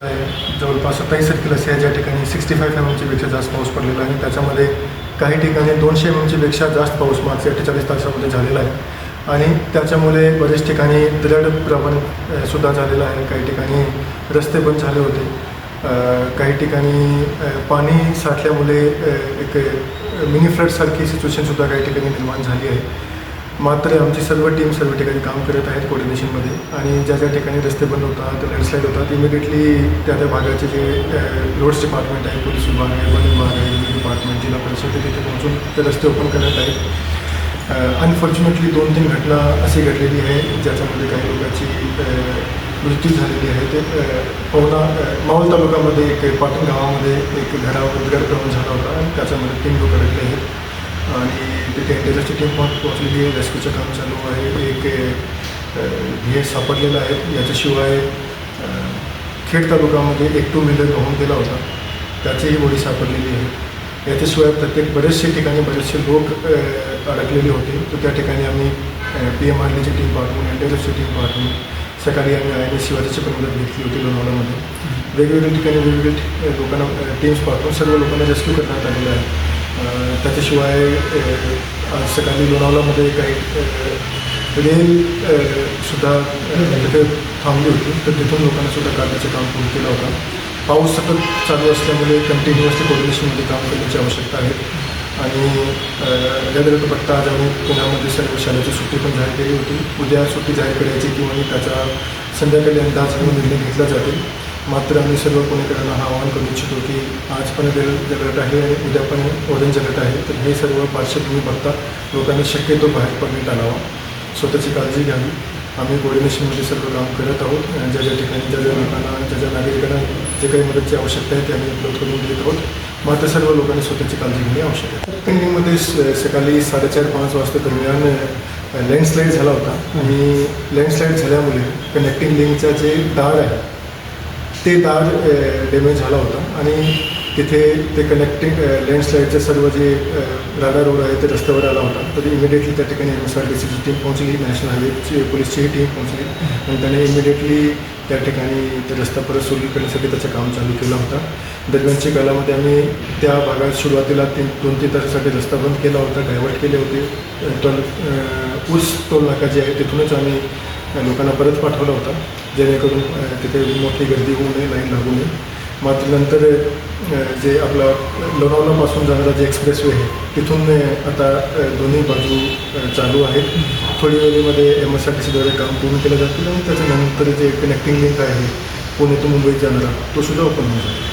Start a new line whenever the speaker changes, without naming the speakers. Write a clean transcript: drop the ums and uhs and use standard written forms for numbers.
जवळपास 27 सेल्सिअस या ज्या ठिकाणी 65 mm पेक्षा जास्त पाऊस पडलेला आहे. त्याच्यामध्ये काही ठिकाणी 200 mm पेक्षा जास्त पाऊस मागच्या 48 तासामध्ये झालेला आहे आणि त्याच्यामुळे बरेच ठिकाणी दरड प्रवण सुद्धा झालेला आहे. काही ठिकाणी रस्ते बंद झाले होते. काही ठिकाणी पाणी साठल्यामुळे एक मिनी फ्लडसारखी सिच्युएशनसुद्धा काही ठिकाणी निर्माण झाली आहे. मात्र आमची सर्व ठिकाणी काम करत आहेत कोऑर्डिनेशनमध्ये आणि ज्या ठिकाणी रस्ते बंद होतात, लँडस्लाईड होतात, इमिडिएटली त्या भागाचे जे रोड्स डिपार्टमेंट आहे, पोलीस विभाग आहे, वन विभाग आहे, रेल्वे डिपार्टमेंट, जिल्हा परिषद तिथे पोहोचून ते रस्ते ओपन करत आहेत. अनफॉर्च्युनेटली 2-3 घटना अशी घडलेली आहे ज्याच्यामध्ये काही लोकांची मृत्यू झालेली आहे. ते मावळ तालुक्यामध्ये एक पाटण गावामध्ये एक घरावर दगड प्रवण झाला होता आणि त्याच्यामध्ये 3 लोक अडकले आहेत आणि तिथे इंटेलिजन्सची टीम पण पोहोचलेली आहे. रेस्क्यूचं काम चालू आहे. एक हे सापडलेलं आहे. याच्याशिवाय खेड तालुक्यामध्ये एक 2 व्हीलर वाहून गेला होता, त्याचीही बॉडी सापडलेली आहे. याच्याशिवाय बरेचसे ठिकाणी बरेचसे लोक अडकलेले होते. तर त्या ठिकाणी आम्ही PMRDची टीम पाठवून, इंटेलिजन्सची टीम पाठवून सकाळी आम्ही INS शिवाजीची पण मदत घेतली होती लोणावळ्यामध्ये. वेगवेगळ्या ठिकाणी वेगवेगळे लोकांना टीम्स पाठवून सर्व लोकांना रेस्क्यू करण्यात आलेलं आहे. त्याच्याशिवाय आज सकाळी लोणावळ्यामध्ये काही रेलसुद्धा तिथे थांबली होती, तर तिथून लोकांनासुद्धा काढण्याचं काम पूर्ण केलं होतं. पाऊस सतत चालू असल्यामुळे कंटिन्युअसली कोऑर्डिनेशनमध्ये काम करण्याची आवश्यकता आहे आणि त्यादरम्यान बघता आज आम्ही पुण्यामध्ये सर्व शाळेची सुट्टी पण जाहीर केली होती. उद्या सुट्टी जाहीर करायची किंवा त्याचा संध्याकाळी अंदाज घेऊन निर्णय घेतला जातील. मात्र आम्ही सर्व पुणेकरांना आवाहन करू इच्छितो की आज पण रेड अलर्ट आहे आणि उद्या पण ऑरेंज अलर्ट आहे. तर हे सर्व पार्श्वभूमी बघता लोकांनी शक्यतो बाहेर पडणे टाळावा, स्वतःची काळजी घ्यावी. आम्ही कोऑर्डिनेशनमध्ये सर्व काम करत आहोत. ज्या ठिकाणी ज्या लोकांना ज्या नागरिकांना जे काही मदतची आवश्यकता आहे ते आम्ही उपलब्ध करून देत आहोत. मात्र सर्व लोकांनी स्वतःची काळजी घेणे आवश्यक आहे. पेंडिंगमध्ये सकाळी 4:30-5 वाजता दरम्यान लँडस्लाईड झाला होता आणि लँडस्लाईड झाल्यामुळे कनेक्टिंग लिंकचा जे दार आहे ते दार डॅमेज झाला होता आणि तिथे ते कनेक्टिंग लँडस्लाईडचे सर्व जे राडा रोड आहे ते रस्त्यावर आला होता. तर इमिडिएटली त्या ठिकाणी MSRDCची टीम पोहोचली, नॅशनल हायवेची पोलीसचीही टीम पोहोचली आणि त्याने इमिडिएटली त्या ठिकाणी ते रस्ता परत सुरू करण्यासाठी त्याचं काम चालू केलं होतं. दरम्यानच्या काळामध्ये आम्ही त्या भागात सुरुवातीला 2-3 तासासाठी रस्ता बंद केला होता, डायव्हर्ट केले होते. ऊस टोल नाका जे आहे तिथूनच आम्ही लोकांना परत पाठवला होता, जेणेकरून तिथे मोठी गर्दी होऊ नये, लाईन लागू नये. मात्र नंतर जे आपला लोणावळ्यापासून जाणारा जे एक्सप्रेसवे आहे तिथून आता दोन्ही बाजू चालू आहेत. थोडी वेळेमध्ये MSRDCद्वारे काम पूर्ण केलं जातील आणि त्याच्यानंतर जे कनेक्टिंग लिंक आहे पुणे ते मुंबईत जाणारा तो सुद्धा ओपन होईल.